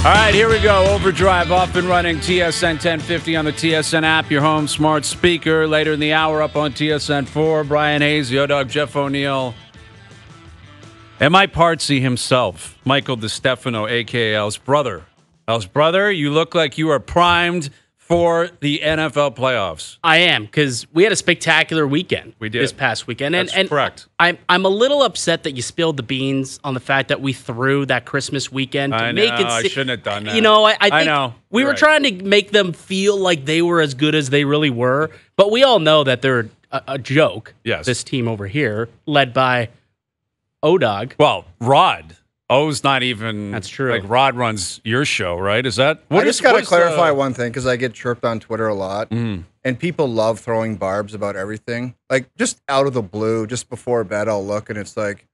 All right, here we go. OverDrive off and running. TSN 1050 on the TSN app, your home smart speaker. Later in the hour up on TSN 4, Bryan Hayes, Yo Dog, Jeff O'Neill, and Mike Partsy himself, Michael DeStefano, a.k.a. Al's brother. Al's brother, you look like you are primed for the NFL playoffs. I am, because we had a spectacular weekend. We did. This past weekend. That's correct. I'm a little upset that you spilled the beans on the fact that we threw that Christmas weekend. I shouldn't have done that. You know, I think know. We were trying to make them feel like they were as good as they really were, but we all know that they're a joke. Yes. This team over here, led by O-Dog. Well, Rod. O's not even. That's true. Like, Rod runs your show, right? Is that? I just got to clarify one thing, because I get chirped on Twitter a lot, and people love throwing barbs about everything. Like, just out of the blue, just before bed, I'll look, and it's like,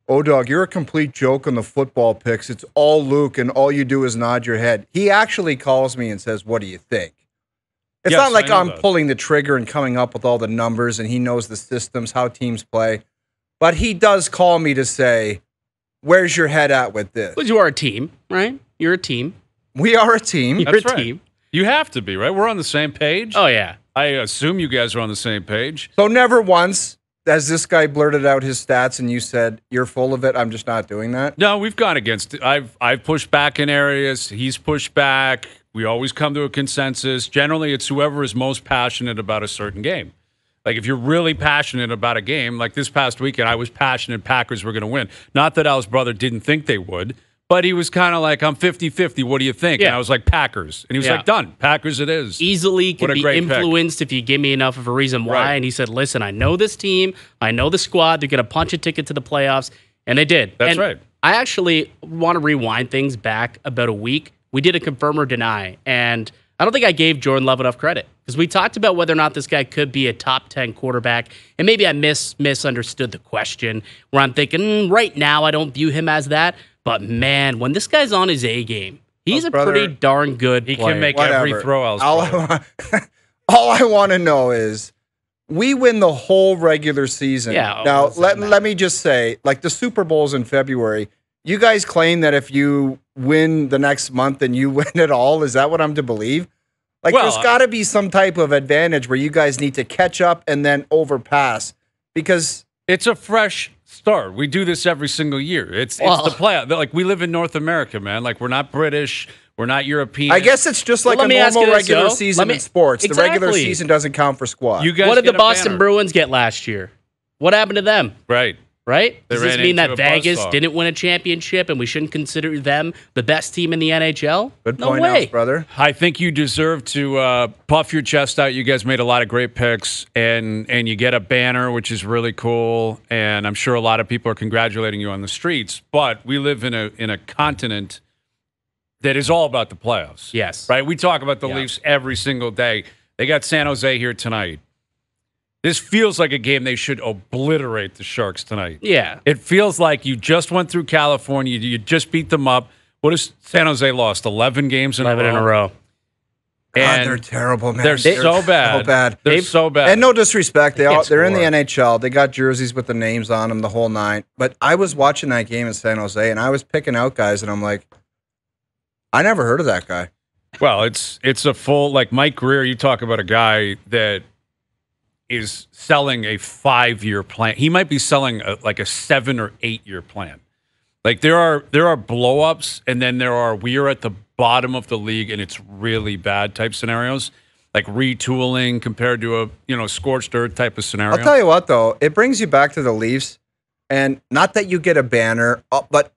"Oh, dog, you're a complete joke on the football picks. It's all Luke, and all you do is nod your head." He actually calls me and says, "What do you think?" It's not like I'm pulling the trigger and coming up with all the numbers, and he knows the systems, how teams play. But he does call me to say, "Where's your head at with this?" Because you are a team, right? You're a team. We are a team. You're a team. You have to be, right? We're on the same page. Oh, yeah. I assume you guys are on the same page. So never once has this guy blurted out his stats and you said, "You're full of it, I'm just not doing that"? No, we've gone against it. I've pushed back in areas. He's pushed back. We always come to a consensus. Generally, it's whoever is most passionate about a certain game. Like, if you're really passionate about a game, like this past weekend, I was passionate Packers were going to win. Not that Al's brother didn't think they would, but he was kind of like, "I'm 50-50. What do you think?" Yeah. And I was like, "Packers." And he was like, "Done. Packers it is." Easily What can a be great influenced if you give me enough of a reason why. Right. And he said, "Listen, I know this team. I know the squad. They're going to punch a ticket to the playoffs." And they did. That's and right. I actually want to rewind things back about a week. We did a confirm or deny. And I don't think I gave Jordan Love enough credit, because we talked about whether or not this guy could be a top 10 quarterback. And maybe I misunderstood the question, where I'm thinking, right now I don't view him as that. But man, when this guy's on his A game, he's a pretty darn good player. He can make every throw else. All I want to know is, we win the whole regular season. Yeah, now, let me just say, like the Super Bowl's in February. You guys claim that if you win the next month, then you win it all. Is that what I'm to believe? Like, there's got to be some type of advantage where you guys need to catch up and then overpass, because it's a fresh start. We do this every single year. It's the playoff. Like, we live in North America, man. Like, we're not British. We're not European. I guess it's just like a normal regular season in sports. Exactly. The regular season doesn't count for squad. You guys what did the Boston banner. Bruins get last year? What happened to them? Right. Right? They Does this ran mean into that a Vegas buzzsaw. didn't win a championship and we shouldn't consider them the best team in the NHL? Good No point, way. Alex, brother. I think you deserve to puff your chest out. You guys made a lot of great picks, and you get a banner, which is really cool. And I'm sure a lot of people are congratulating you on the streets. But we live in a continent that is all about the playoffs. Yes. Right? We talk about the Leafs every single day. They got San Jose here tonight. This feels like a game they should obliterate the Sharks tonight. Yeah. It feels like you just went through California. You just beat them up. What has San Jose lost? 11 games in 11 a row? in a row. God, they're terrible, man. They're so bad. So bad. They're so bad. And no disrespect, they're in the score. NHL. They got jerseys with the names on them, the whole nine. But I was watching that game in San Jose, and I was picking out guys, and I'm like, I never heard of that guy. Well, it's a full, like Mike Greer, you talk about a guy that is selling a 5-year plan. He might be selling like a 7 or 8 year plan. Like, there are blow-ups, and then there are we are at the bottom of the league and it's really bad type scenarios, like retooling compared to a scorched earth type of scenario. I'll tell you what, though, it brings you back to the Leafs, and not that you get a banner, but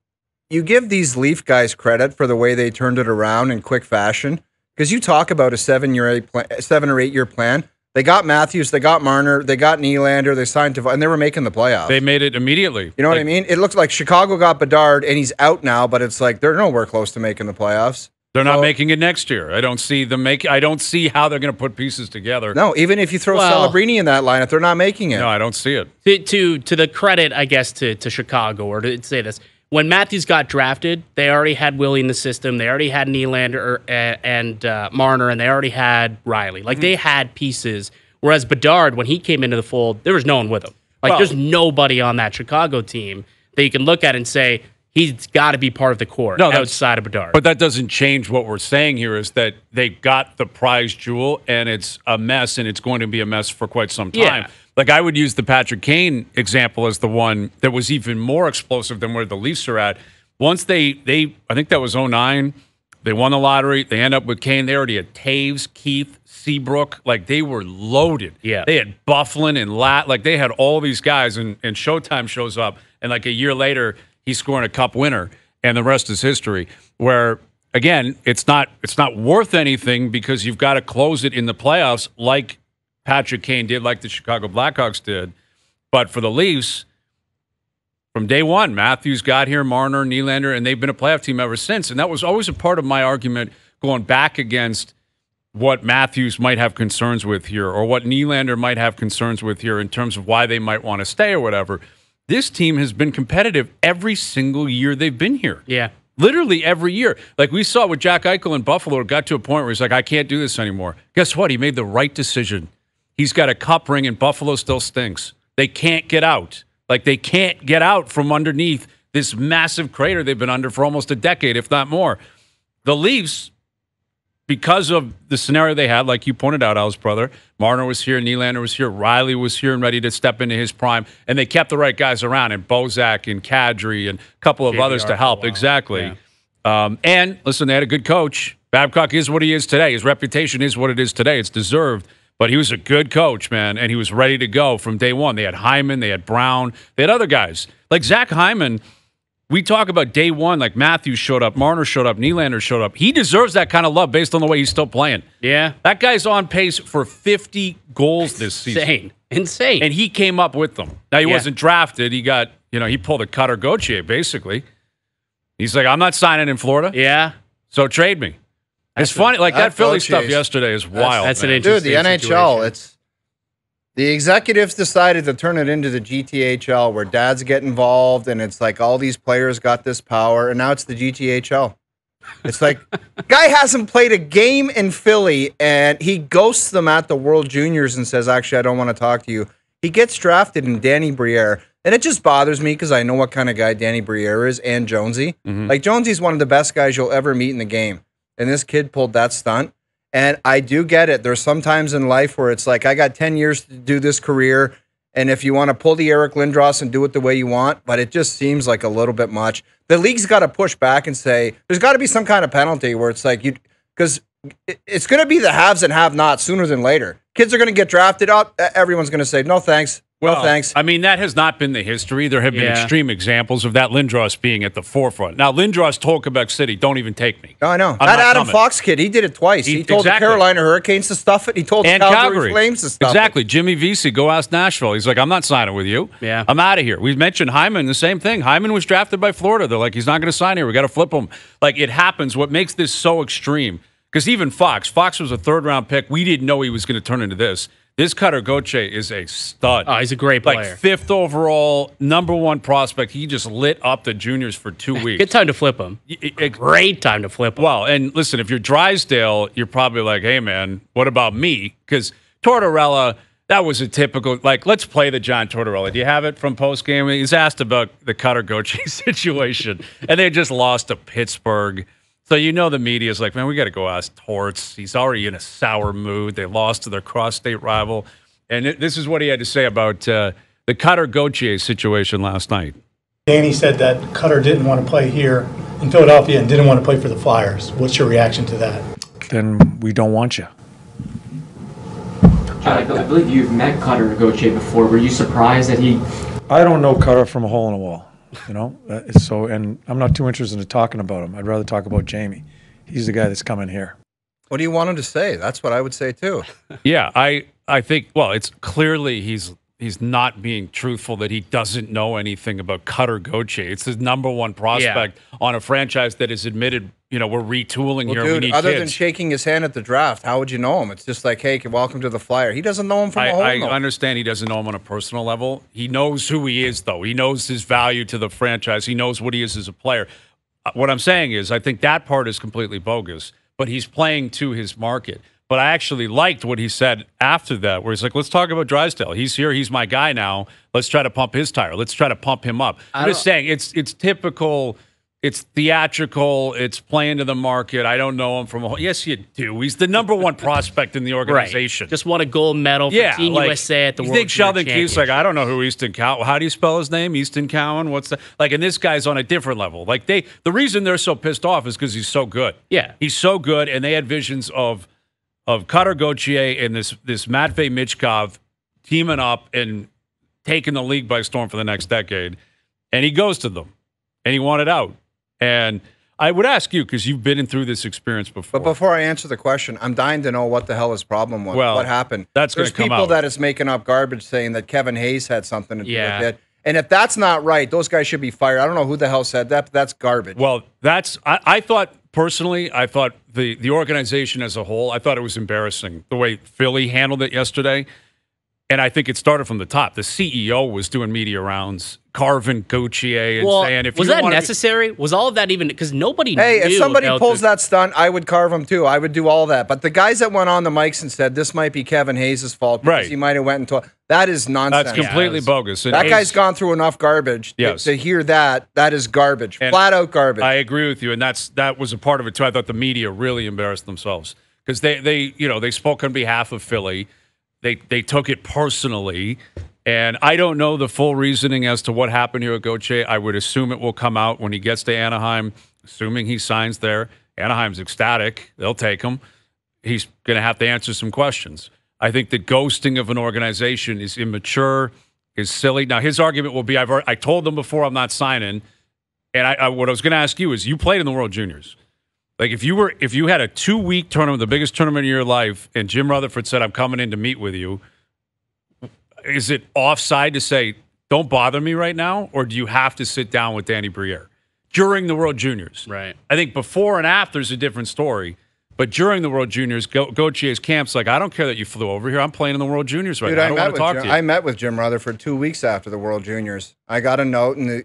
you give these Leaf guys credit for the way they turned it around in quick fashion, because you talk about a 7 or 8 year plan. They got Matthews, they got Marner, they got Nylander, they signed and they were making the playoffs. They made it immediately. You know what I mean? It looks like Chicago got Bedard, and he's out now, but it's like they're nowhere close to making the playoffs. They're not making it next year. I don't see them I don't see how they're going to put pieces together. No, even if you throw Celebrini in that lineup, they're not making it. No, I don't see it. To the credit, I guess, to Chicago, or to say this, when Matthews got drafted, they already had Willie in the system. They already had Nylander and Marner, and they already had Riley. Like, they had pieces. Whereas Bedard, when he came into the fold, there was no one with him. Like, there's nobody on that Chicago team that you can look at and say, he's got to be part of the core outside of Bedard. But that doesn't change what we're saying here is that they got the prize jewel, and it's a mess, and it's going to be a mess for quite some time. Yeah. Like, I would use the Patrick Kane example as the one that was even more explosive than where the Leafs are at. Once they I think that was 2009, they won the lottery. They end up with Kane. They already had Taves, Keith, Seabrook. Like, they were loaded. Yeah. They had Bufflin and Lat. Like, they had all these guys, and Showtime shows up, and like a year later, he's scoring a cup winner, and the rest is history. Where, again, it's not worth anything because you've got to close it in the playoffs like Patrick Kane did, like the Chicago Blackhawks did. But for the Leafs, from day one, Matthews got here, Marner, Nylander, and they've been a playoff team ever since. And that was always a part of my argument going back against what Matthews might have concerns with here or what Nylander might have concerns with here in terms of why they might want to stay or whatever. This team has been competitive every single year they've been here. Yeah. Literally every year. Like we saw with Jack Eichel in Buffalo, it got to a point where he's like, I can't do this anymore. Guess what? He made the right decision. He's got a cup ring, and Buffalo still stinks. They can't get out. Like, they can't get out from underneath this massive crater they've been under for almost a decade, if not more. The Leafs, because of the scenario they had, like you pointed out, Al's brother, Marner was here, Nylander was here, Riley was here and ready to step into his prime, and they kept the right guys around, and Bozak and Kadri and a couple of others to help. Exactly. Yeah. And, listen, they had a good coach. Babcock is what he is today. His reputation is what it is today. It's deserved. But he was a good coach, man, and he was ready to go from day one. They had Hyman, they had Brown, they had other guys. Like Zach Hyman, we talk about day one, like Matthews showed up, Marner showed up, Nylander showed up. He deserves that kind of love based on the way he's still playing. Yeah. That guy's on pace for 50 goals this season. Insane. And he came up with them. Now, he wasn't drafted. He got, he pulled a Cutter Gauthier, basically. He's like, I'm not signing in Florida. Yeah. So trade me. It's funny, like that Philly stuff yesterday is wild. That's an interesting Dude, the NHL, situation. the executives decided to turn it into the GTHL where dads get involved and it's like all these players got this power and now it's the GTHL. It's like, guy hasn't played a game in Philly and he ghosts them at the World Juniors and says, actually, I don't want to talk to you. He gets drafted in Danny Briere. And it just bothers me because I know what kind of guy Danny Briere is and Jonesy. Mm-hmm. Like, Jonesy's one of the best guys you'll ever meet in the game. And this kid pulled that stunt. And I do get it. There's some times in life where it's like, I got 10 years to do this career. And if you want to pull the Eric Lindros and do it the way you want, but it just seems like a little bit much. The league's got to push back and say, there's got to be some kind of penalty where it's like, because it's going to be the haves and have-nots sooner than later. Kids are going to get drafted up. Everyone's going to say, no, thanks. Well, thanks. I mean, that has not been the history. There have been extreme examples of that Lindros being at the forefront. Now, Lindros told Quebec City, don't even take me. Oh, I know. That Adam Fox kid, he did it twice. He told the Carolina Hurricanes to stuff it. He told the Calgary Flames to stuff it. Exactly. Jimmy Vesey, go ask Nashville. He's like, I'm not signing with you. Yeah. I'm out of here. We mentioned Hyman, the same thing. Hyman was drafted by Florida. They're like, he's not going to sign here. We got to flip him. Like, it happens. What makes this so extreme, because even Fox was a third-round pick. We didn't know he was going to turn into this. This Cutter Gauthier is a stud. Oh, he's a great player. Like 5th overall, #1 prospect. He just lit up the juniors for 2 weeks. Good time to flip him. Great time to flip him. Well, and listen, if you're Drysdale, you're probably like, hey, man, what about me? Because Tortorella, that was a typical, like, let's play the John Tortorella. Do you have it from postgame? He's asked about the Cutter Gauthier situation, and they just lost to Pittsburgh. So the media's like, man, we got to go ask Torts. He's already in a sour mood. They lost to their cross-state rival. And this is what he had to say about the Cutter Gauthier situation last night. Danny said that Cutter didn't want to play here in Philadelphia and didn't want to play for the Flyers. What's your reaction to that? Then we don't want you. I believe you've met Cutter Gauthier before. Were you surprised that he... I don't know Cutter from a hole in a wall. So, and I'm not too interested in talking about him. I'd rather talk about Jamie. He's the guy that's coming here. What do you want him to say? That's what I would say too. Yeah, I think, well, it's clearly he's not being truthful that he doesn't know anything about Cutter Gauthier. It's his #1 prospect on a franchise that has admitted, we're retooling here. Dude, we need other kids. than shaking his hand at the draft, how would you know him? It's just like, hey, welcome to the Flyer. He doesn't know him from a hole. I understand he doesn't know him on a personal level. He knows who he is, though. He knows his value to the franchise. He knows what he is as a player. What I'm saying is I think that part is completely bogus, but he's playing to his market. But I actually liked what he said after that, where he's like, let's talk about Drysdale. He's here. He's my guy now. Let's try to pump his tire. Let's try to pump him up. I'm just saying, it's typical. It's theatrical. It's playing to the market. I don't know him from a. Yes, you do. He's the number one prospect in the organization. Right. Just won a gold medal for Team USA at the World Junior Sheldon Championship. Keefe's like, I don't know who Easton Cowan. How do you spell his name? Easton Cowan? What's that? Like, and this guy's on a different level. Like the reason they're so pissed off is because he's so good. Yeah, he's so good, and they had visions of Cutter Gauthier and this Matvei Michkov teaming up and taking the league by storm for the next decade, and he ghosted them, and he wanted out. And I would ask you, because you've been through this experience before. But before I answer the question, I'm dying to know what the hell his problem was. Well, what happened? That's going to come out. There's people that is making up garbage saying that Kevin Hayes had something to do with it. And if that's not right, those guys should be fired. I don't know who the hell said that, but that's garbage. Well, I thought, personally, the organization as a whole, I thought it was embarrassing the way Philly handled it yesterday. And I think it started from the top. The CEO was doing media rounds, carving Gauthier and saying, if was you that want necessary? Was all of that even, because nobody knew. Hey, if somebody pulls that stunt, I would carve him too. I would do all that. But the guys that went on the mics and said this might be Kevin Hayes' fault because he might have went and told, that is nonsense. That's completely bogus. And that guy's gone through enough garbage to hear that. That is garbage, flat out garbage. I agree with you, and that was a part of it too. I thought the media really embarrassed themselves because they spoke on behalf of Philly. They took it personally, and I don't know the full reasoning as to what happened here at Gauthier. I would assume it will come out when he gets to Anaheim, assuming he signs there. Anaheim's ecstatic. They'll take him. He's going to have to answer some questions. I think the ghosting of an organization is immature, is silly. Now, his argument will be, I told them before I'm not signing, and what I was going to ask you is, you played in the World Juniors. Like, if you had a 2-week tournament, the biggest tournament of your life, and Jim Rutherford said, I'm coming in to meet with you, is it offside to say, don't bother me right now? Or do you have to sit down with Danny Briere during the World Juniors? Right. I think before and after is a different story. But during the World Juniors, Gauthier's camp's like, I don't care that you flew over here. I'm playing in the World Juniors right now. I don't want to talk to you. I met with Jim Rutherford 2 weeks after the World Juniors. I got a note, and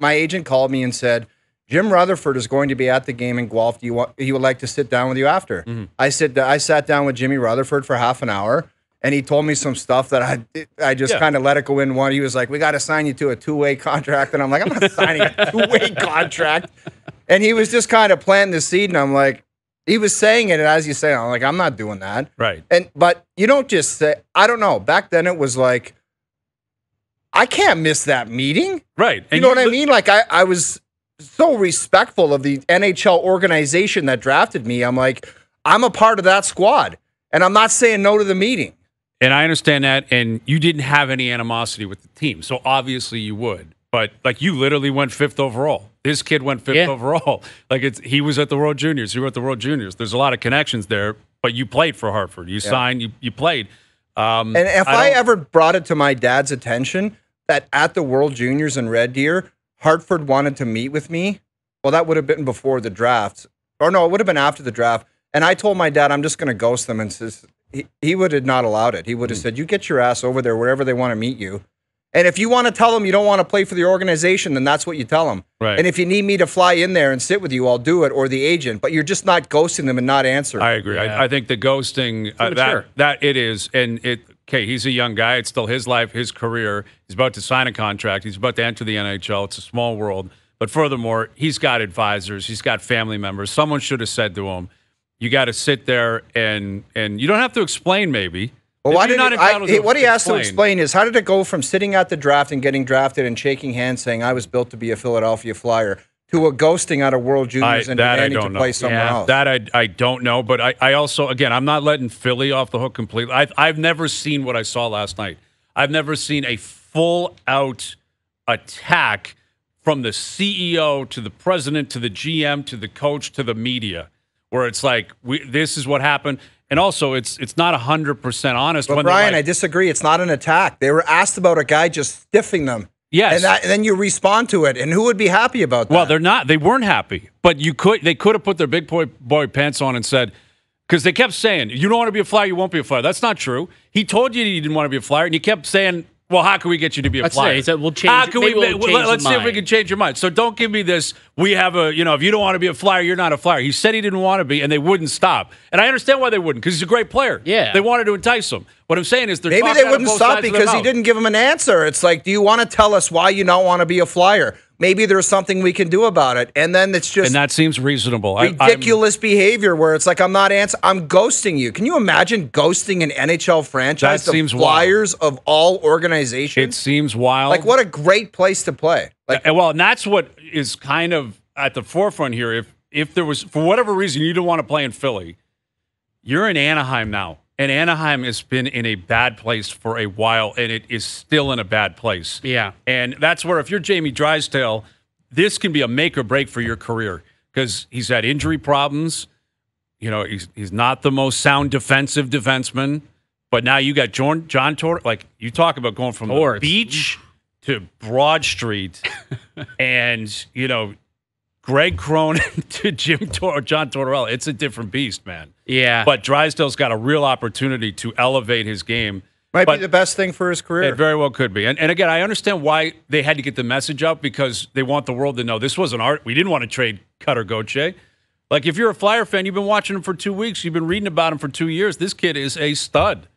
my agent called me and said, Jim Rutherford is going to be at the game in Guelph. He would like to sit down with you after. Mm-hmm. I sat down with Jimmy Rutherford for half an hour, and he told me some stuff that I just kind of let it go in one. He was like, we got to sign you to a 2-way contract. And I'm like, I'm not signing a 2-way contract. And he was just kind of planting the seed, and I'm like, he was saying it, and as you say, I'm like, I'm not doing that. Right. But you don't just say, I don't know. Back then it was like, I can't miss that meeting. Right. And you know what I mean? Like, I was so respectful of the NHL organization that drafted me. I'm like, I'm a part of that squad, and I'm not saying no to the meeting. And I understand that, and you didn't have any animosity with the team, so obviously you would. But, like, you literally went 5th overall. This kid went 5th overall. Like, he was at the World Juniors. You were at the World Juniors. There's a lot of connections there, but you played for Hartford. You signed, you played. And if I ever brought it to my dad's attention that at the World Juniors in Red Deer, Hartford wanted to meet with me, well, that would have been before the draft. Or no, it would have been after the draft. And I told my dad, I'm just going to ghost them. And he would have not allowed it. He would have said, you get your ass over there wherever they want to meet you. And if you want to tell them you don't want to play for the organization, then that's what you tell them. Right. And if you need me to fly in there and sit with you, I'll do it, or the agent. But you're just not ghosting them and not answering. I agree. Yeah. I think the ghosting, that it is. And okay, he's a young guy. It's still his life, his career. He's about to sign a contract. He's about to enter the NHL. It's a small world. But furthermore, he's got advisors. He's got family members. Someone should have said to him, you got to sit there and you don't have to explain maybe. Well, what he has to explain is, how did it go from sitting at the draft and getting drafted and shaking hands saying, I was built to be a Philadelphia Flyer, to a ghosting out of World Juniors and demanding to play somewhere else? That I don't know. But I also, again, I'm not letting Philly off the hook completely. I've never seen what I saw last night. I've never seen a full-out attack from the CEO to the president to the GM to the coach to the media, where it's like, this is what happened. And also, it's not 100% honest. But Brian, I disagree. It's not an attack. They were asked about a guy just stiffing them. Yes, and then you respond to it. And who would be happy about that? Well, they're not. They weren't happy. But they could have put their big boy pants on and said, because they kept saying, you don't want to be a Flyer, you won't be a Flyer. That's not true. He told you he didn't want to be a Flyer, and you kept saying, Well, how can we get you to be a Let's flyer? say, he said, we'll change. How can maybe we'll change let's the see if we mind. can change your mind. So don't give me this. We have a, if you don't want to be a flyer, you're not a flyer. He said he didn't want to be, and they wouldn't stop. And I understand why they wouldn't, because he's a great player. Yeah. They wanted to entice him. What I'm saying is, Maybe they wouldn't stop because he didn't give him an answer. It's like, do you want to tell us why you don't want to be a flyer? Maybe there's something we can do about it. And then it's just And that seems reasonable. ridiculous behavior where it's like, I'm ghosting you. Can you imagine ghosting an NHL franchise? That seems the Flyers of all organizations. It seems wild. Like, what a great place to play. Like, and that's what is kind of at the forefront here. If there was, for whatever reason, you don't want to play in Philly, you're in Anaheim now. And Anaheim has been in a bad place for a while, and it is still in a bad place. Yeah. And that's where, if you're Jamie Drysdale, this can be a make or break for your career, because he's had injury problems. He's not the most sound defensive defenseman, but now you got John Tortorella. Like, you talk about going from the beach to Broad Street, and Greg Cronin to John Tortorella. It's a different beast, man. Yeah. But Drysdale's got a real opportunity to elevate his game. might be the best thing for his career. It very well could be. And again, I understand why they had to get the message out, because they want the world to know this wasn't art. We didn't want to trade Cutter Gauthier. Like, if you're a Flyer fan, you've been watching him for 2 weeks, you've been reading about him for 2 years. This kid is a stud.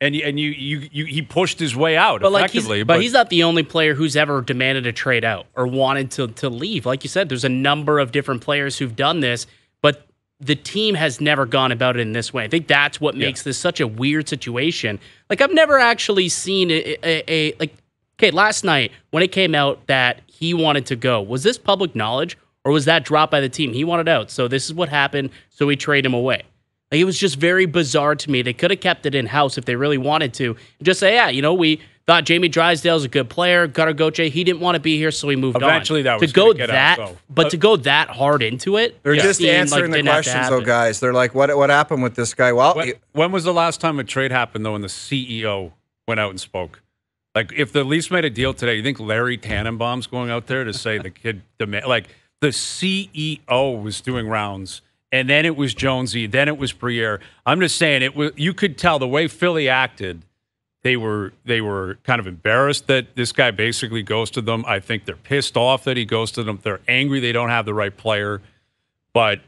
And he pushed his way out effectively. But he's not the only player who's ever demanded a trade out or wanted to leave. Like you said, there's a number of different players who've done this, but the team has never gone about it in this way. I think that's what makes this such a weird situation. Like, I've never actually seen last night when it came out that he wanted to go, was this public knowledge or was that dropped by the team? He wanted out, so this is what happened, so we trade him away. Like, it was just very bizarre to me. They could have kept it in-house if they really wanted to. And just say, we thought Jamie Drysdale's a good player. Cutter Gauthier, he didn't want to be here, so he moved on. Eventually that was going to get out, though. But to go that hard into it, they're just answering the questions, though, guys. They're like, what happened with this guy? Well, when was the last time a trade happened, though, and the CEO went out and spoke? Like, if the Leafs made a deal today, you think Larry Tannenbaum's going out there to say the kid like, the CEO was doing rounds. And then it was Jonesy. Then it was Briere. I'm just saying, you could tell the way Philly acted. They were kind of embarrassed that this guy basically ghosted them. I think they're pissed off that he ghosted them. They're angry they don't have the right player. But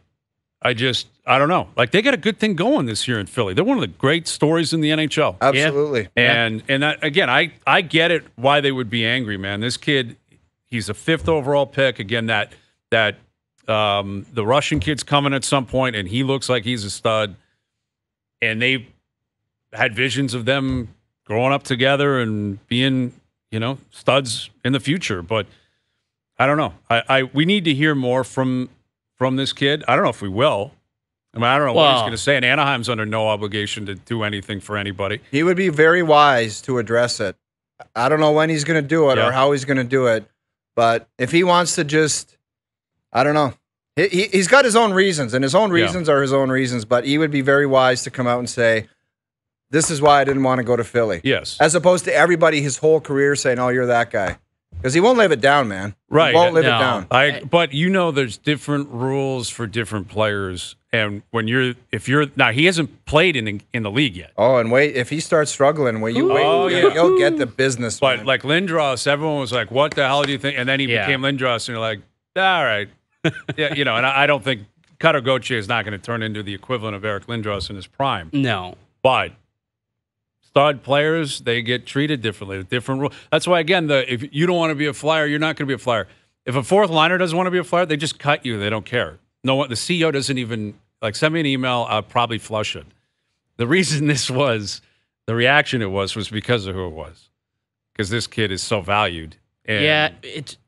I don't know. Like, they got a good thing going this year in Philly. They're one of the great stories in the NHL. Absolutely. Yeah. And that, again, I get it why they would be angry, man. This kid, he's a 5th overall pick. Again, that the Russian kid's coming at some point, and he looks like he's a stud. And they had visions of them growing up together and being, studs in the future. But I don't know. We need to hear more from this kid. I don't know if we will. I mean, I don't know what he's going to say. And Anaheim's under no obligation to do anything for anybody. He would be very wise to address it. I don't know when he's going to do it or how he's going to do it. But if he wants to just, I don't know. He's got his own reasons, and his own reasons are his own reasons, but he would be very wise to come out and say, this is why I didn't want to go to Philly. Yes. As opposed to everybody his whole career saying, oh, you're that guy. Because he won't live it down, man. Right. He won't live it down. But there's different rules for different players. And now he hasn't played in the league yet. Oh, and wait, if he starts struggling, you'll get the business. But man. like Lindros, everyone was like, what the hell do you think? And then he became Lindros, and you're like, all right. And I don't think Cutter Gauthier is not going to turn into the equivalent of Eric Lindros in his prime. No. But stud players, they get treated differently. Different rules. That's why, again, if you don't want to be a Flyer, you're not going to be a Flyer. If a fourth liner doesn't want to be a Flyer, they just cut you. They don't care. No, the CEO doesn't even send me an email. I'll probably flush it. The reason the reaction it was because of who it was, because this kid is so valued. And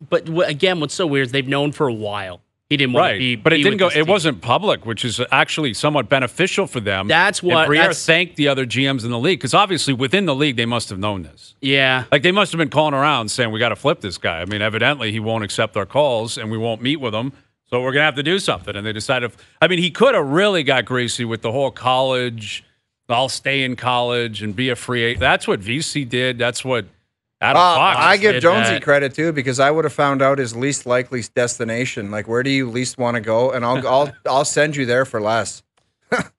but again, what's so weird is they've known for a while. He didn't want to be, but it didn't go. It wasn't public, which is actually somewhat beneficial for them. That's what. And Briere thanked the other GMs in the league, because obviously within the league they must have known this. Yeah, like they must have been calling around saying, "We got to flip this guy." I mean, evidently he won't accept our calls, and we won't meet with him, so we're gonna have to do something. And they decided. I mean, he could have really got greasy with the whole college. I'll stay in college and be a free agent. That's what VC did. That's what. I give Jonesy credit too, because I would have found out his least likely destination. Like, where do you least want to go? And I'll send you there for less.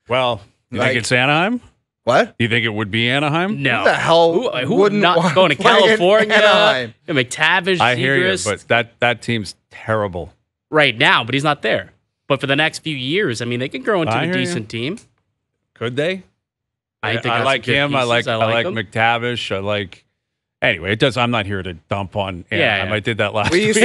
Well, you think it's Anaheim? What? You think it would be Anaheim? No. Who the hell Who wouldn't not want going to to play in California? Anaheim? McTavish, I hear you, Zegras, but that team's terrible. right now, but he's not there. But for the next few years, I mean, they can grow into I a hear you. decent team. Could they? I think I that's like some good him. I pieces. like him. McTavish. I like. Anyway, it does. I'm not here to dump on Anaheim. Yeah. I did that last We week.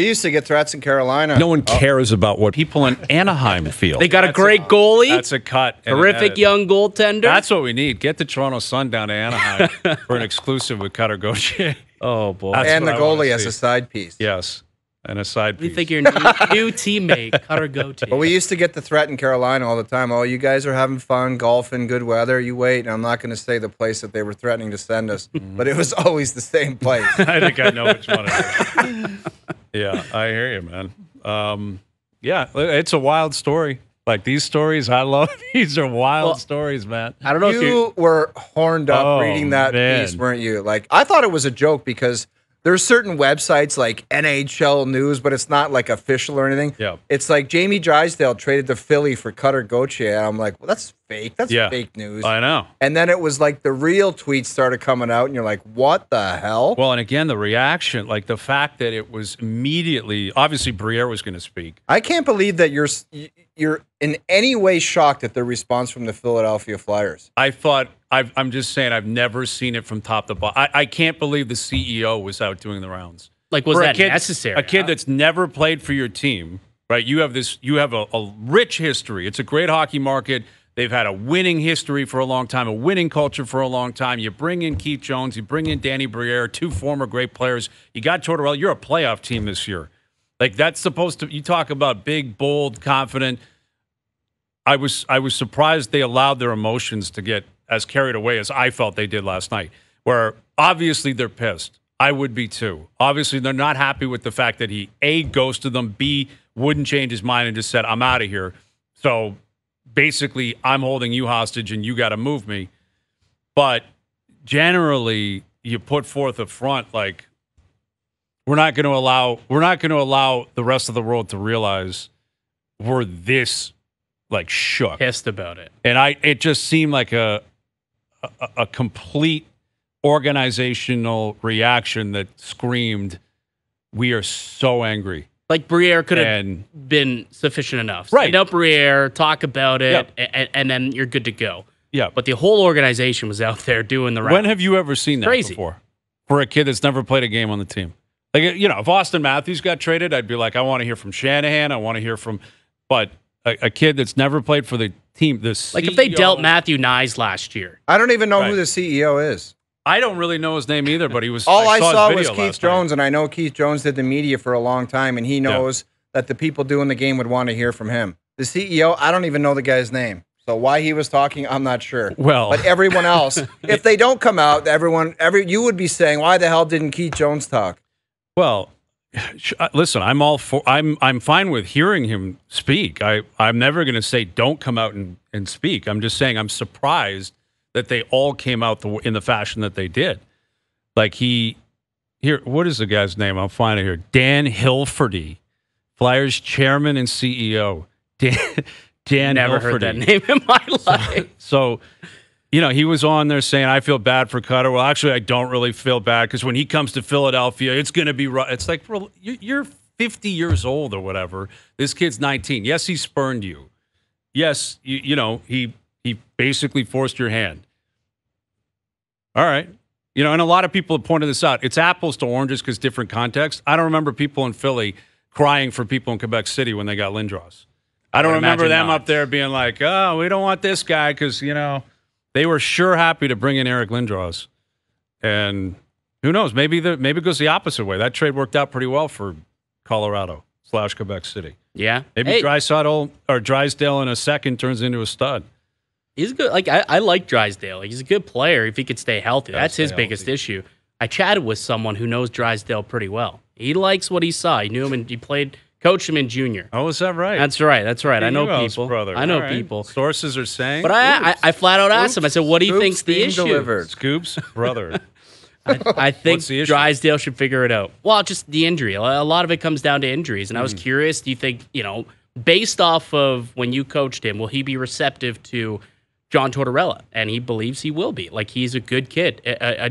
used to get threats in Carolina. No one cares about what people in Anaheim feel. They got a great goalie, That's a cut. and an terrific edit. young goaltender. That's what we need. Get the Toronto Sun down to Anaheim for an exclusive with Cutter Gauthier. oh boy. That's and the what I wanna goalie as see. a side piece. Yes, and a side We piece. think your new teammate, Cutter Gauthier. But we used to get the threat in Carolina all the time. Oh, you guys are having fun, golfing, good weather. You wait. And I'm not going to say the place that they were threatening to send us, but it was always the same place. I think I know which one it is. Yeah, I hear you, man. Yeah, it's a wild story. Like these stories, I love. These are wild stories, man. I don't know if You were horned up Oh, reading that man. piece, weren't you? Like, I thought it was a joke because there's certain websites like NHL News, but it's not like official or anything. Yeah. It's like Jamie Drysdale traded to Philly for Cutter Gauthier. And I'm like, well, that's fake. That's Yeah. fake news. I know. And then it was like the real tweets started coming out, and you're like, what the hell? Well, and again, the reaction, like the fact that it was immediately, obviously, Briere was going to speak. I can't believe that you're in any way shocked at the response from the Philadelphia Flyers. I thought, I'm just saying, I've never seen it from top to bottom. I can't believe the CEO was out doing the rounds. like was For that necessary? A kid that's never played for your team, right? You have a rich history. It's a great hockey market. They've had a winning history for a long time, a winning culture for a long time. You bring in Keith Jones, you bring in Danny Briere, two former great players. You got Tortorella. You're a playoff team this year. Like that's supposed to. You talk about big, bold, confident. I was surprised they allowed their emotions to get as carried away as I felt they did last night. Where obviously they're pissed. I would be too. Obviously they're not happy with the fact that he A, ghosted them, B, wouldn't change his mind and just said, I'm out of here. So basically I'm holding you hostage and you got to move me. But generally you put forth a front like we're not going to allow the rest of the world to realize we're this like shook. pissed about it. And it just seemed like a complete organizational reaction that screamed, "We are so angry." Like Briere could have And been sufficient enough. Right. Stand up Briere, talk about it, Yep. and then you're good to go. yeah, But the whole organization was out there doing the round. when have you ever seen that Crazy. before for a kid that's never played a game on the team? Like if Austin Matthews got traded, I'd be like, I want to hear from Shanahan. I want to hear from, but a kid that's never played for the team, Like if they dealt Matthew Nyes last year. I don't even know Right. who the CEO is. I don't really know his name either, but he was. All I saw his was video Keith last night. Jones, and I know Keith Jones did the media for a long time, and he knows that the people doing the game would want to hear from him. The CEO, I don't even know the guy's name. So why he was talking, I'm not sure. Well- but everyone else, if they don't come out, you would be saying, why the hell didn't Keith Jones talk? Well, listen, I'm all for. I'm fine with hearing him speak. I'm never going to say don't come out and speak. I'm just saying I'm surprised that they all came out in the fashion that they did. Like what is the guy's name? I'll find it here. Dan Hilferty, Flyers chairman and CEO. Dan Never Hilferty. heard that name in my life. So, he was on there saying, I feel bad for Cutter. Well, actually, I don't really feel bad because when he comes to Philadelphia, it's going to be rough. It's like, bro, you're 50 years old or whatever. This kid's 19. Yes, he spurned you. Yes, he basically forced your hand. All right. And a lot of people have pointed this out. It's apples to oranges because different context. I don't remember people in Philly crying for people in Quebec City when they got Lindros. I don't would remember imagine them not. up there being like, oh, we don't want this guy because, they were sure happy to bring in Eric Lindros. And who knows? Maybe it goes the opposite way. That trade worked out pretty well for Colorado / Quebec City. Yeah. Maybe Hey, Drysdale in a second turns into a stud. he's good. Like I like Drysdale. He's a good player if he could stay healthy. Gotta That's his stay biggest healthy. issue. I chatted with someone who knows Drysdale pretty well. He likes what he saw. He knew him and he coached him in junior. Oh, is that right? That's right. I know You else, people. brother. I know All right. people. Sources are saying. But I flat out asked him. I said, "What do you Scoops think's the being issue?" delivered. Scoops, brother. I think What's the issue? Drysdale should figure it out. Well, just the injury. A lot of it comes down to injuries. And I was curious. Do you think based off of when you coached him, will he be receptive to John Tortorella, and he believes he will be. Like, he's a good kid,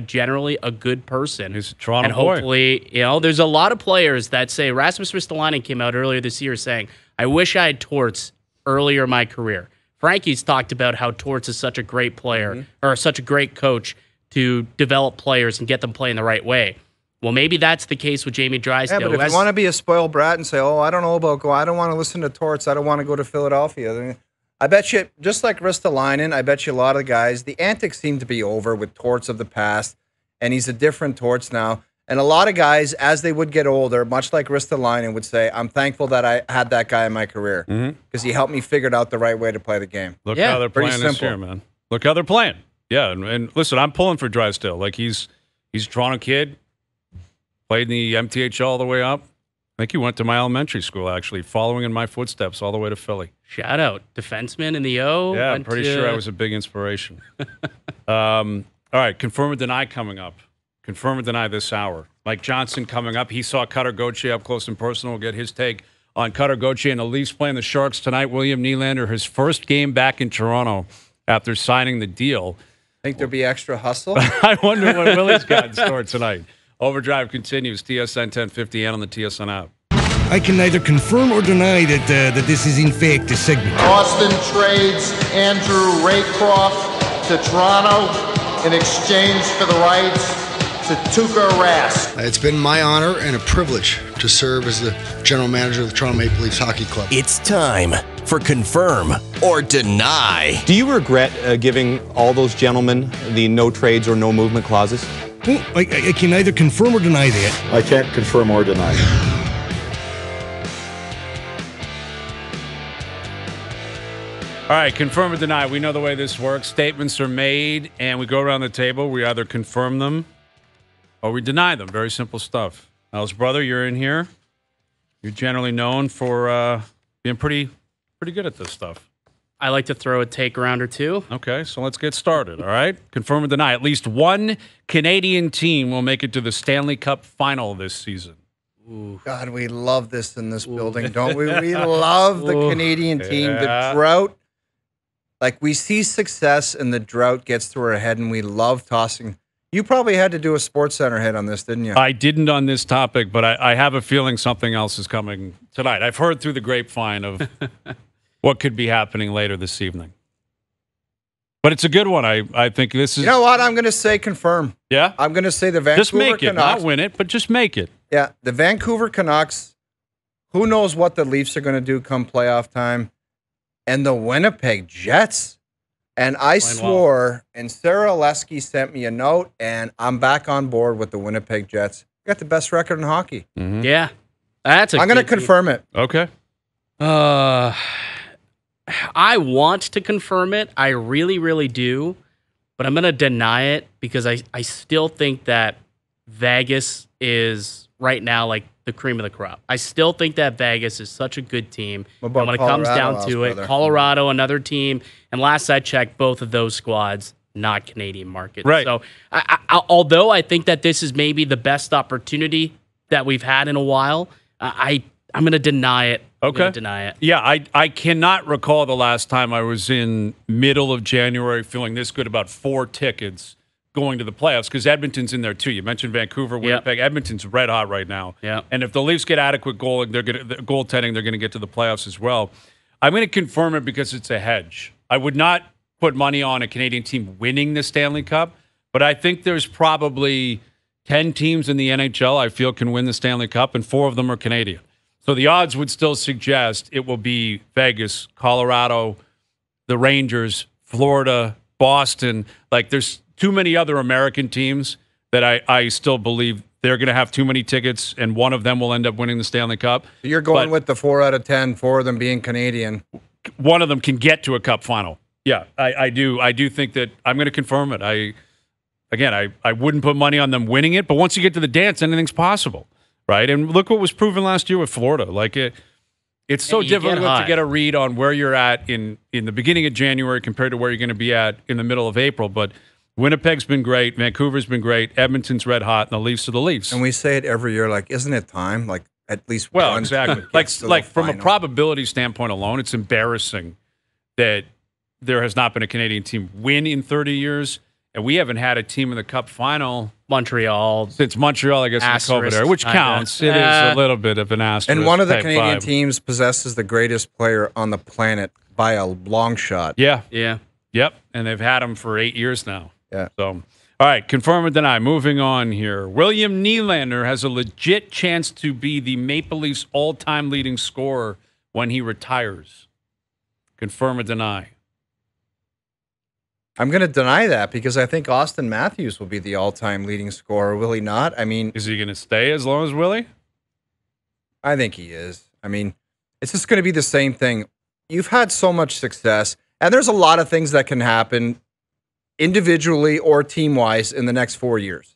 generally a good person. He's a Toronto and boy. hopefully, there's a lot of players that say, Rasmus Ristolainen came out earlier this year saying, I wish I had Torts earlier in my career. Frankie's talked about how Torts is such a great player or such a great coach to develop players and get them playing the right way. Well, maybe that's the case with Jamie Drysdale. Yeah, but if you want to be a spoiled brat and say, I don't know about I don't want to listen to Torts, I don't want to go to Philadelphia. I bet you, just like Ristolainen, I bet you a lot of the guys, the antics seem to be over with Torts of the past, and he's a different Torts now. And a lot of guys, as they would get older, much like Ristolainen would say, I'm thankful that I had that guy in my career because he helped me figure out the right way to play the game. Look how they're pretty playing this simple. year, man. Look how they're playing. Yeah, and listen, I'm pulling for Drysdale. Like, he's a Toronto kid, played in the MTHL all the way up. I think he went to my elementary school, actually, following in my footsteps all the way to Philly. Shout out. Defenseman in the O. Yeah, I'm pretty sure I was a big inspiration. All right, confirm or deny coming up. Confirm or deny this hour. Mike Johnson coming up. He saw Cutter Gauthier up close and personal. We'll get his take on Cutter Gauthier and the Leafs playing the Sharks tonight. William Nylander, his first game back in Toronto after signing the deal. Think there'll be extra hustle? I wonder what Willie's got in store tonight. Overdrive continues. TSN 1050 and on the TSN app. I can neither confirm or deny that this is in fact a segment. Boston trades Andrew Raycroft to Toronto in exchange for the rights to Tuukka Rask. It's been my honor and a privilege to serve as the general manager of the Toronto Maple Leafs Hockey Club. It's time for Confirm or Deny. Do you regret giving all those gentlemen the no trades or no movement clauses? Well, I can neither confirm or deny that. I can't confirm or deny. All right, confirm or deny. We know the way this works. Statements are made, and we go around the table. We either confirm them or we deny them. Very simple stuff. Al's brother, you're in here. You're generally known for being pretty good at this stuff. I like to throw a take around or two. Okay, so let's get started, all right? Confirm or deny. At least one Canadian team will make it to the Stanley Cup final this season. Ooh. God, we love this in this building, don't we? We love the Canadian team. The drought. Like, we see success and the drought gets to our head, and we love tossing. You probably had to do a Sports Center hit on this, didn't you? I didn't on this topic, but I have a feeling something else is coming tonight. I've heard through the grapevine of what could be happening later this evening. But it's a good one. I think this is... You know what? I'm going to say confirm. Yeah? I'm going to say the Vancouver Just make it. Canucks. Not win it, but just make it. Yeah, the Vancouver Canucks, who knows what the Leafs are going to do come playoff time, and the Winnipeg Jets. And I swore, and Sarah Oleski sent me a note, and I'm back on board with the Winnipeg Jets. Got the best record in hockey. Mm-hmm. Yeah. I'm going to confirm it. Okay. I want to confirm it. I really, really do. But I'm going to deny it because I still think that Vegas is right now like the cream of the crop. I still think that Vegas is such a good team. What about and when it comes Colorado, down to it, brother? Colorado, another team. And last I checked, both of those squads, not Canadian markets. Right. So although I think that this is maybe the best opportunity that we've had in a while, I'm going to deny it. Okay. Deny it. Yeah, I cannot recall the last time I was in middle of January feeling this good about 4 tickets going to the playoffs, because Edmonton's in there too. You mentioned Vancouver, Winnipeg. Yep. Edmonton's red hot right now. Yeah. And if the Leafs get adequate goaltending, they're going to get to the playoffs as well. I'm going to confirm it because it's a hedge. I would not put money on a Canadian team winning the Stanley Cup, but I think there's probably 10 teams in the NHL I feel can win the Stanley Cup, and 4 of them are Canadian. So the odds would still suggest it will be Vegas, Colorado, the Rangers, Florida, Boston. Like, there's too many other American teams that I still believe they're going to have too many tickets, and one of them will end up winning the Stanley Cup. You're going with the 4 out of 10, 4 of them being Canadian. One of them can get to a Cup final. Yeah, I do. I do think that I'm going to confirm it. I wouldn't put money on them winning it, but once you get to the dance, anything's possible, right? And look what was proven last year with Florida. Like, it's so difficult to get a read on where you're at in the beginning of January compared to where you're going to be at in the middle of April. But Winnipeg's been great. Vancouver's been great. Edmonton's red hot, and the Leafs are the Leafs. And we say it every year, like, isn't it time? Like, at least well, one exactly. team like gets to from the a final. probability standpoint alone, it's embarrassing that there has not been a Canadian team win in 30 years, and we haven't had a team in the Cup final Montreal. Since Montreal, I guess, in the COVID era, which counts. It is a little bit of an asterisk. And one of the Canadian vibe. teams possesses the greatest player on the planet by a long shot. Yeah. Yeah. Yep. And they've had him for 8 years now. Yeah. So, all right, confirm or deny. Moving on here. William Nylander has a legit chance to be the Maple Leafs all-time leading scorer when he retires. Confirm or deny. I'm going to deny that because I think Austin Matthews will be the all-time leading scorer. Will he not? I mean, is he going to stay as long as Willie? I think he is. I mean, it's just going to be the same thing. You've had so much success, and there's a lot of things that can happen individually or team-wise in the next 4 years.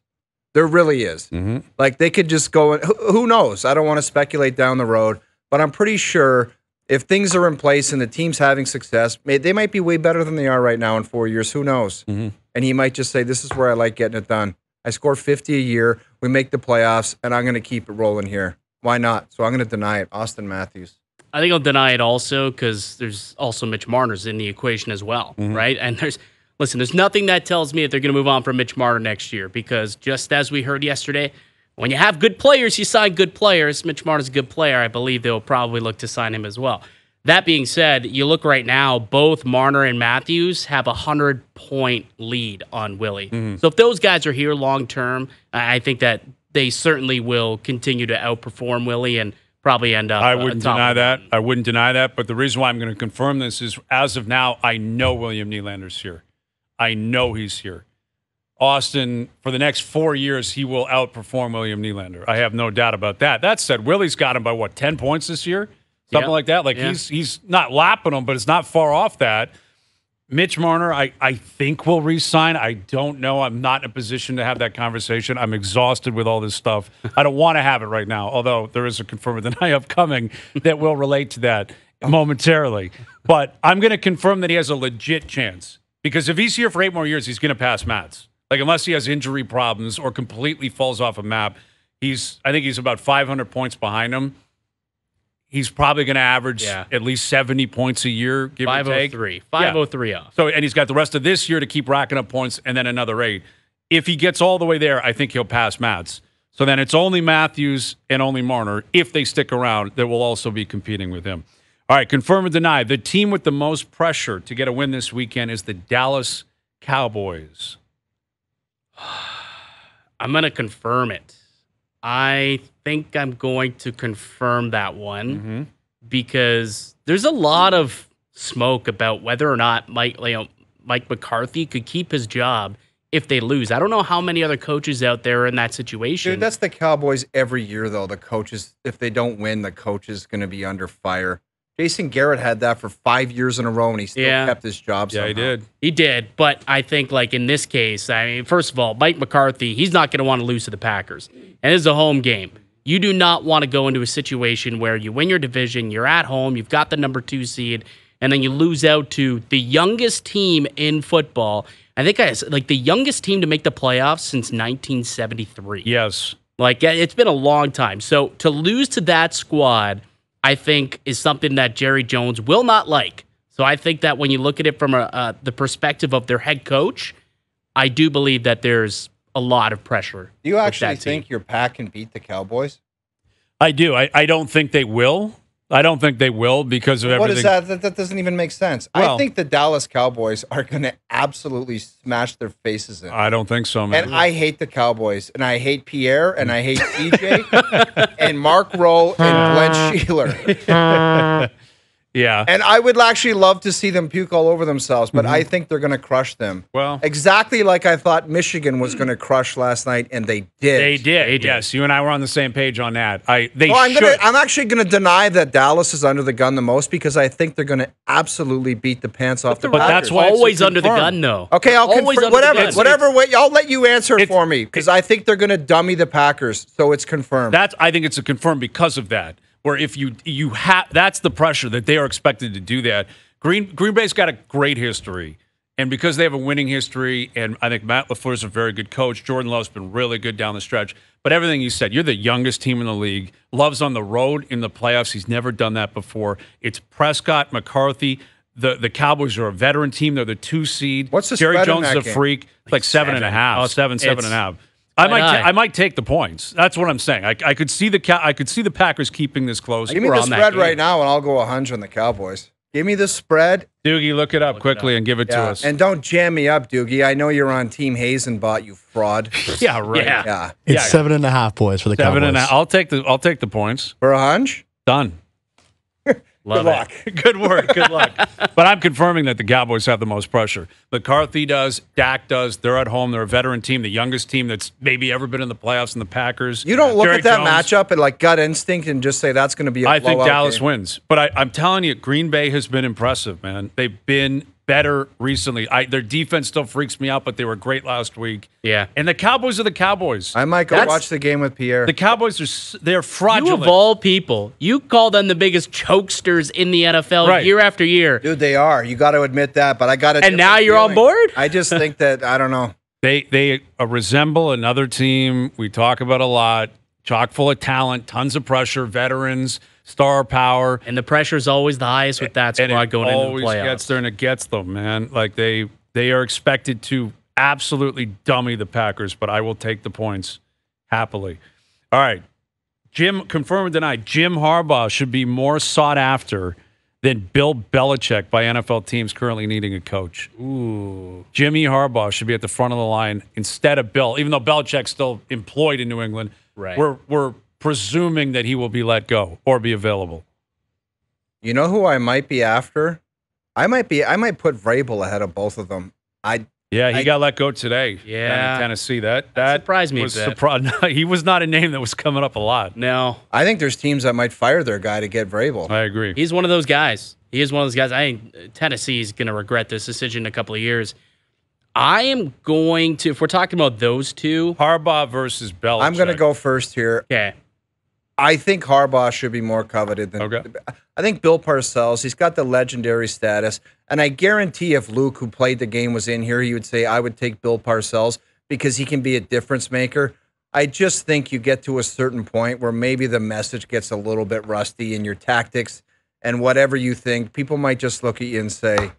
There really is. Mm-hmm. Like, they could just go, and who knows? I don't want to speculate down the road, but I'm pretty sure if things are in place and the team's having success, they might be way better than they are right now in 4 years. Who knows? Mm-hmm. And he might just say, this is where I like getting it done. I score 50 a year. We make the playoffs, and I'm going to keep it rolling here. Why not? So I'm going to deny it. Austin Matthews. I think I'll deny it also because there's also Mitch Marner's in the equation as well, right? And there's nothing that tells me that they're going to move on from Mitch Marner next year because just as we heard yesterday, when you have good players, you sign good players. Mitch Marner's a good player. I believe they'll probably look to sign him as well. That being said, you look right now, both Marner and Matthews have a 100-point lead on Willie. So if those guys are here long-term, I think that they certainly will continue to outperform Willie and probably end up. I wouldn't deny that. I wouldn't deny that. But the reason why I'm going to confirm this is, as of now, I know William Nylander's here. I know he's here. Austin, for the next 4 years, he will outperform William Nylander. I have no doubt about that. That said, Willie's got him by, 10 points this year? Something like that. He's not lapping him, but it's not far off that. Mitch Marner, I think will re-sign. I don't know. I'm not in a position to have that conversation. I'm exhausted with all this stuff. I don't want to have it right now, although there is a confirm or deny upcoming that will relate to that momentarily. But I'm going to confirm that he has a legit chance. Because if he's here for 8 more years, he's going to pass Mats. Like, unless he has injury problems or completely falls off a map, I think he's about 500 points behind him. He's probably going to average at least 70 points a year, give or take. 503 off. So, and he's got the rest of this year to keep racking up points and then another 8. If he gets all the way there, I think he'll pass Mats. So then it's only Matthews and only Marner, if they stick around, that will also be competing with him. All right, confirm or deny. The team with the most pressure to get a win this weekend is the Dallas Cowboys. I'm going to confirm it. I think I'm going to confirm that one because there's a lot of smoke about whether or not Mike McCarthy could keep his job if they lose. I don't know how many other coaches out there are in that situation. Dude, that's the Cowboys every year, though. The coaches, if they don't win, the coach is going to be under fire. Jason Garrett had that for 5 years in a row, and he still kept his job somehow. Yeah, he did. He did, but I think, like, in this case, I mean, first of all, Mike McCarthy, he's not going to want to lose to the Packers. And this is a home game. You do not want to go into a situation where you win your division, you're at home, you've got the number 2 seed, and then you lose out to the youngest team in football. I think the youngest team to make the playoffs since 1973. Yes. Like, it's been a long time. So to lose to that squad, I think, is something that Jerry Jones will not like. So I think that when you look at it from the perspective of their head coach, I do believe that there's a lot of pressure. Do you actually think your pack can beat the Cowboys? I do. I don't think they will. I don't think they will because of everything. What is that? That doesn't even make sense. Well, I think the Dallas Cowboys are going to absolutely smash their faces in. I don't think so, man. And I hate the Cowboys, and I hate Pierre, and I hate CJ, and Mark Rowe, and Glenn Sheeler. Yeah. And I would actually love to see them puke all over themselves, but I think they're going to crush them. Well, exactly like I thought Michigan was going to crush last night, and they did. They did. Yes, you and I were on the same page on that. I'm actually going to deny that Dallas is under the gun the most because I think they're going to absolutely beat the pants off the Packers. But that's why always under the gun, though. Okay, I'll confirm. Whatever way, I'll let you answer it for me because I think they're going to dummy the Packers, so it's confirmed. I think it's a confirmed because of that. Where if you have, that's the pressure that they are expected to do that. Green Bay's got a great history, and because they have a winning history, and I think Matt LaFleur's a very good coach. Jordan Love's been really good down the stretch. But everything you said, you're the youngest team in the league. Love's on the road in the playoffs. He's never done that before. It's Prescott, McCarthy. the Cowboys are a veteran team. They're the 2 seed. What's the Jerry spread in Jones that is a game? freak. Like 7.5, Oh, 7.5. Why I might take the points. That's what I'm saying. I could see the Packers keeping this close. Give me the spread right now, and I'll go 100 on the Cowboys. Give me the spread. Doogie, look it up quickly and give it to us. And don't jam me up, Doogie. I know you're on Team Hazenbot, you fraud. Yeah, right. Yeah. It's 7.5 boys for the Cowboys. 7.5. I'll take the points. For a hunch? Done. Love Good luck. Good work. Good luck. But I'm confirming that the Cowboys have the most pressure. McCarthy does. Dak does. They're at home. They're a veteran team, the youngest team that's maybe ever been in the playoffs in the Packers. You don't look Jerry at that Jones. matchup and like gut instinct and just say that's going to be a I think blowout Dallas game. wins. But I'm telling you, Green Bay has been impressive, man. They've been better recently. Their defense still freaks me out, but they were great last week. Yeah. And the Cowboys are the Cowboys. I might go watch the game with Pierre. The Cowboys they're fraudulent. You of all people, you call them the biggest chokesters in the NFL year after year. Dude, they are. You got to admit that, but I got to. And now you're on board? I just think that, I don't know. They resemble another team we talk about a lot, chock full of talent, tons of pressure, veterans, star power. And the pressure is always the highest with that squad going into the always playoffs. gets there and it gets them, man. Like they are expected to absolutely dummy the Packers, but I will take the points happily. All right. Jim, confirm or deny, Jim Harbaugh should be more sought after than Bill Belichick by NFL teams currently needing a coach. Ooh. Jimmy Harbaugh should be at the front of the line instead of Bill, even though Belichick's still employed in New England. Right. We're presuming that he will be let go or be available. You know who I might be after? I might put Vrabel ahead of both of them. He got let go today. Yeah. Down in Tennessee. That surprised me was a bit. He was not a name that was coming up a lot. No. I think there's teams that might fire their guy to get Vrabel. I agree. He's one of those guys. He is one of those guys. I think Tennessee's going to regret this decision in a couple of years. I am going to, if we're talking about those two. Harbaugh versus Belichick. I'm going to go first here. Okay. I think Harbaugh should be more coveted than. Okay. I think Bill Parcells, he's got the legendary status. And I guarantee if Luke, who played the game, was in here, he would say, I would take Bill Parcells because he can be a difference maker. I just think you get to a certain point where maybe the message gets a little bit rusty in your tactics and whatever you think. People might just look at you and say,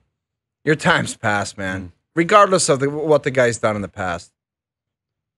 your time's passed, man, regardless of what the guy's done in the past.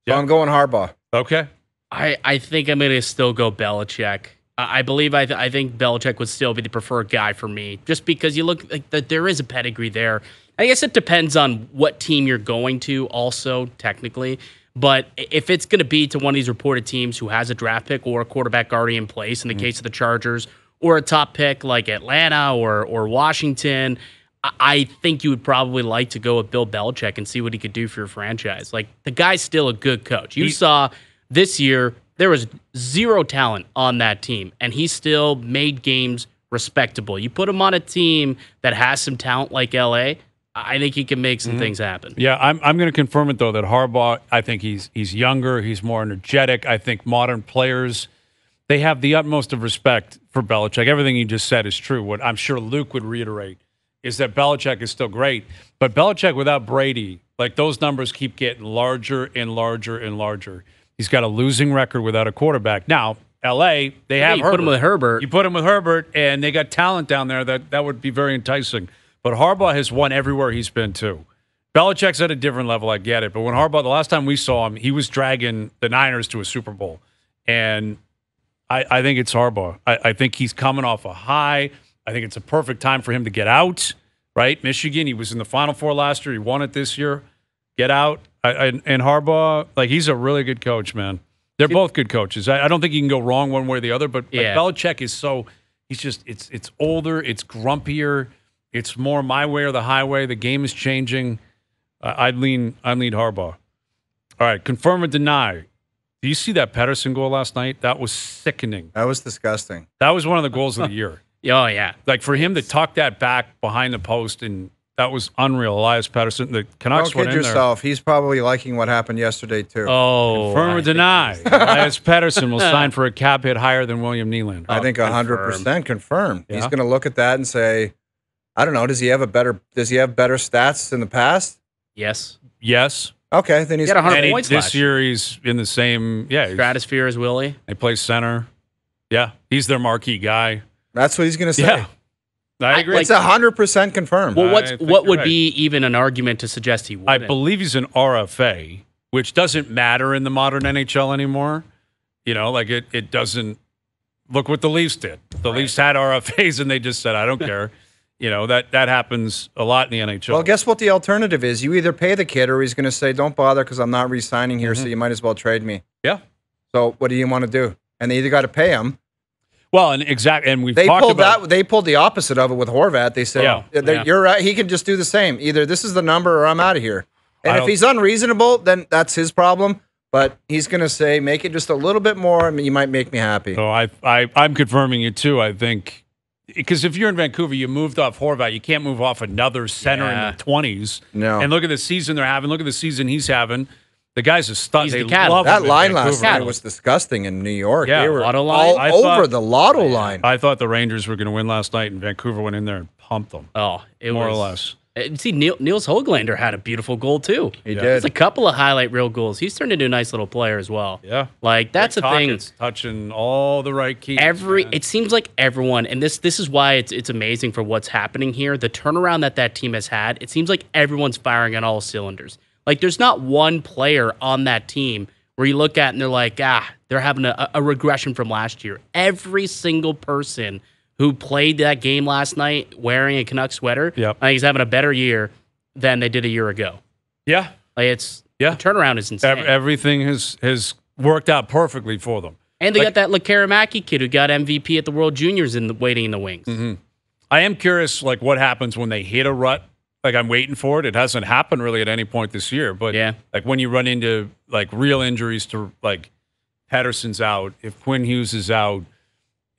So I'm going Harbaugh. Okay. I think I'm going to still go Belichick. I believe I think Belichick would still be the preferred guy for me, just because you look like that there is a pedigree there. I guess it depends on what team you're going to, also technically. But if it's going to be to one of these reported teams who has a draft pick or a quarterback already in place, in the case of the Chargers, or a top pick like Atlanta or Washington, I think you would probably like to go with Bill Belichick and see what he could do for your franchise. Like, the guy's still a good coach. You saw this year there was zero talent on that team, and he still made games respectable. You put him on a team that has some talent like LA, I think he can make some things happen. Yeah, I'm going to confirm it, though, that Harbaugh, I think he's younger, he's more energetic. I think modern players, they have the utmost of respect for Belichick. Everything you just said is true. What I'm sure Luke would reiterate is that Belichick is still great. But Belichick without Brady, like, those numbers keep getting larger and larger and larger. He's got a losing record without a quarterback. Now, L.A., they have you Herbert. put him with Herbert. You put him with Herbert, and they got talent down there that would be very enticing. But Harbaugh has won everywhere he's been, too. Belichick's at a different level, I get it. But when Harbaugh, the last time we saw him, he was dragging the Niners to a Super Bowl. And I think it's Harbaugh. I think he's coming off a high. I think it's a perfect time for him to get out, right? Michigan, he was in the Final Four last year. He won it this year. Get out. And Harbaugh, like, he's a really good coach, man. They're both good coaches. I don't think you can go wrong one way or the other, but Belichick is he's just, it's older, it's grumpier, it's more my way or the highway. The game is changing. I'd lean Harbaugh. All right, confirm or deny. Do you see that Pettersson goal last night? That was sickening. That was disgusting. That was one of the goals of the year. Oh, yeah. Like, for him to tuck that back behind the post, and that was unreal. Elias Pettersson, the Canucks Don't went kid in yourself. He's probably liking what happened yesterday, too. Oh. Confirm or deny. Elias Pettersson will sign for a cap hit higher than William Nylander. I think 100% confirmed. Yeah. He's going to look at that and say, I don't know, does he have better stats in the past? Yes. Yes. Okay, then he's got 100 And points this last year he's in the same stratosphere as Willie. They play center. Yeah, he's their marquee guy. That's what he's going to say. Yeah. I agree. It's 100% confirmed. Well, I think what would you're be even an argument to suggest he I wouldn't? believe he's an RFA, which doesn't matter in the modern NHL anymore. You know, like it doesn't. Look what the Leafs did. The Leafs had RFAs, and they just said, I don't care. You know, that happens a lot in the NHL. Well, guess what the alternative is? You either pay the kid or he's going to say, don't bother because I'm not re-signing here, so you might as well trade me. Yeah. So what do you want to do? And they either got to pay him. Well, and we've talked about they pulled the opposite of it with Horvat. They said, you're right. He can just do the same. Either this is the number or I'm out of here. And if he's unreasonable, then that's his problem. But he's going to say, make it just a little bit more, and you might make me happy. So I'm confirming it too. I think because if you're in Vancouver, you moved off Horvat. You can't move off another center in the 20s. No. And look at the season they're having. Look at the season he's having. The guy's a stud. They cattle. love That him in line last Vancouver. night was disgusting in New York. Yeah, they were Lotto line? all over the Lotto line. I thought the Rangers were going to win last night, and Vancouver went in there and pumped them. Oh, it more was, or less. See, Niels Höglander had a beautiful goal too. He did. There's a couple of highlight reel goals. He's turned into a nice little player as well. Yeah, like that's Rick a thing. Tockett's touching all the right keys. It seems like everyone, and this is why it's amazing for what's happening here. The turnaround that team has had, it seems like everyone's firing on all cylinders. Like there's not one player on that team where you look at and they're like, they're having a regression from last year. Every single person who played that game last night wearing a Canucks sweater, I think he's having a better year than they did a year ago. Yeah. Like the turnaround is insane. Everything has worked out perfectly for them. And they got that Lekaramaki kid who got MVP at the World Juniors waiting in the wings. Mm-hmm. I am curious, like, what happens when they hit a rut. Like, I'm waiting for it. It hasn't happened really at any point this year. But, like, when you run into, like, real injuries to, like, Pettersson's out, if Quinn Hughes is out,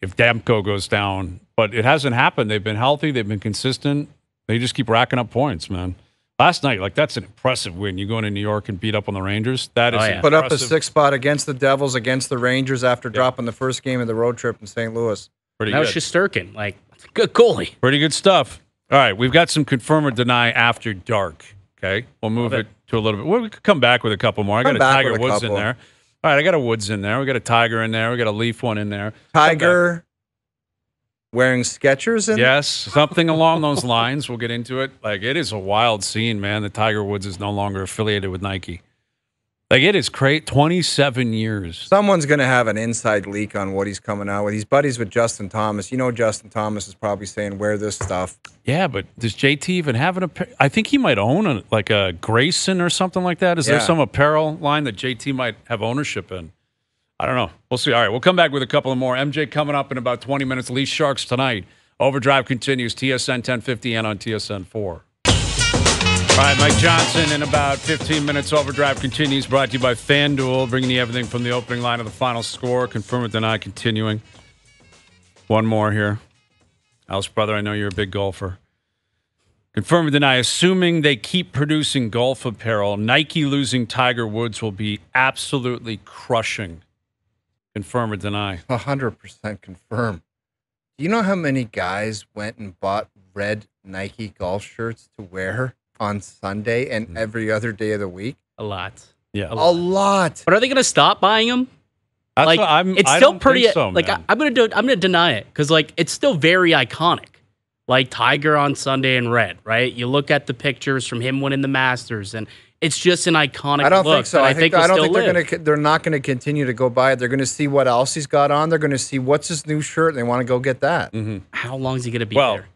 if Demko goes down. But it hasn't happened. They've been healthy. They've been consistent. They just keep racking up points, man. Last night, like, that's an impressive win. You go into New York and beat up on the Rangers. That is impressive. Put up a 6 spot against the Devils, against the Rangers after dropping the first game of the road trip in St. Louis. Pretty good. That was Shesterkin. Like, good goalie. Pretty good stuff. All right, we've got some confirm or deny after dark. Okay, we'll move it to a little bit. Well, we could come back with a couple more. I got a Tiger Woods in there. All right, I got a Woods in there. We got a Tiger in there. We got a Leaf one in there. Tiger wearing Skechers in? Yes, something along those lines. We'll get into it. Like, it is a wild scene, man. The Tiger Woods is no longer affiliated with Nike. Like, it is crazy. 27 years. Someone's going to have an inside leak on what he's coming out with. He's buddies with Justin Thomas. You know, Justin Thomas is probably saying, wear this stuff. Yeah, but does JT even have an apparel? I think he might own a Grayson or something like that. Is there some apparel line that JT might have ownership in? I don't know. We'll see. All right, we'll come back with a couple of more. MJ coming up in about 20 minutes. Leafs Sharks tonight. OverDrive continues. TSN 1050 and on TSN 4. All right, Mike Johnson in about 15 minutes. OverDrive continues, brought to you by FanDuel, bringing you everything from the opening line of the final score. Confirm it, deny, continuing. One more here. Alice, brother, I know you're a big golfer. Confirm or deny, assuming they keep producing golf apparel, Nike losing Tiger Woods will be absolutely crushing. Confirm or deny? 100% confirm. Do you know how many guys went and bought red Nike golf shirts to wear on Sunday and every other day of the week? A lot. Yeah. A lot. But are they going to stop buying them? That's like, it's still pretty. So, like, I'm gonna deny it because, like, it's still very iconic. Like Tiger on Sunday in red, right? You look at the pictures from him winning the Masters, and it's just an iconic look. I don't think so. I don't think they're not going to continue to go buy it. They're going to see what else he's got on. They're going to see what's his new shirt, and they want to go get that. Mm-hmm. How long is he going to be there?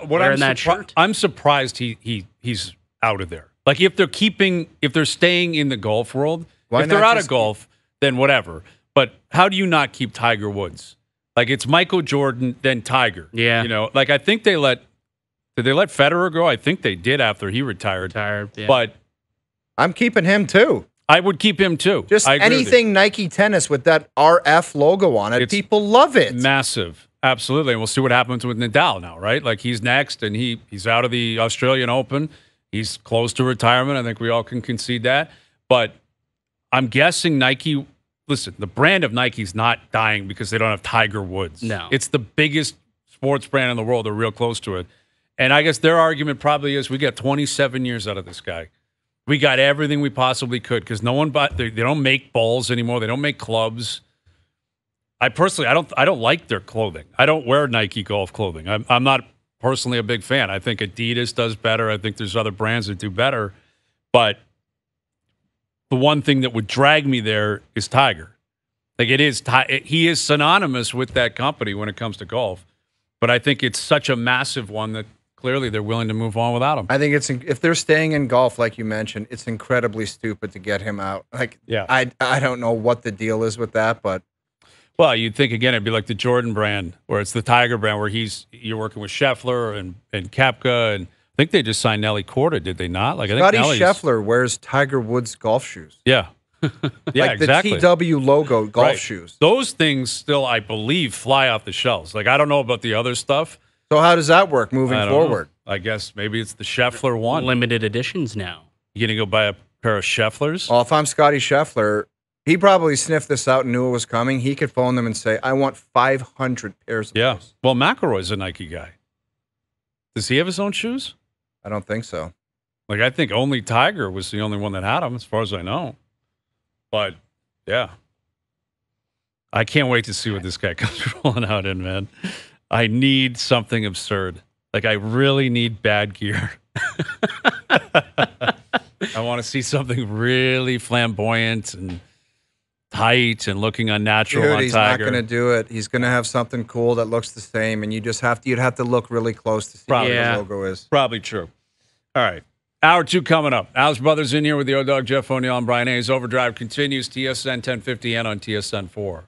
Wearing that shirt? I'm surprised he's out of there. Like, if they're staying in the golf world, if they're out of golf, then whatever. But how do you not keep Tiger Woods? Like, it's Michael Jordan, then Tiger. Yeah. You know, like, I think did they let Federer go? I think they did after he retired. Yeah. But I'm keeping him too. I would keep him too. Just anything Nike tennis with that RF logo on it. People love it. Massive. Absolutely. And we'll see what happens with Nadal now, right? Like, he's next, and he's out of the Australian Open. He's close to retirement. I think we all can concede that. But I'm guessing Nike... Listen, the brand of Nike's not dying because they don't have Tiger Woods. No. It's the biggest sports brand in the world. They're real close to it. And I guess their argument probably is we got 27 years out of this guy. We got everything we possibly could because no one bought. They don't make balls anymore. They don't make clubs. I personally, I don't like their clothing. I don't wear Nike golf clothing. I'm not personally a big fan. I think Adidas does better. I think there's other brands that do better. But the one thing that would drag me there is Tiger. Like he is synonymous with that company when it comes to golf. But I think it's such a massive one that clearly they're willing to move on without him. I think if they're staying in golf, like you mentioned, it's incredibly stupid to get him out. Like, yeah. I don't know what the deal is with that, but. Well, you'd think, again, it'd be like the Jordan brand, where it's the Tiger brand, where you're working with Scheffler and Koepka, and I think they just signed Nelly Korda, did they not? Like, I think Scotty Scheffler wears Tiger Woods golf shoes. Yeah. Yeah, like exactly. The TW logo golf shoes. Those things still, I believe, fly off the shelves. Like, I don't know about the other stuff. So how does that work moving forward? I guess maybe it's the Scheffler one. Limited editions now. You going to go buy a pair of Schefflers? Well, if I'm Scotty Scheffler, he probably sniffed this out and knew it was coming. He could phone them and say, I want 500 pairs of those. Well, McElroy's a Nike guy. Does he have his own shoes? I don't think so. Like, I think only Tiger was the only one that had them, as far as I know. But, yeah. I can't wait to see what this guy comes rolling out in, man. I need something absurd. Like, I really need bad gear. I want to see something really flamboyant and tight and looking unnatural on Tiger. He's not going to do it. He's going to have something cool that looks the same, and you'd have to look really close to see what the logo is. Probably true. All right. Hour 2 coming up. Al's Brothers in here with the O-Dog, Jeff O'Neill, and Bryan Hayes. OverDrive continues, TSN 1050 and on TSN 4.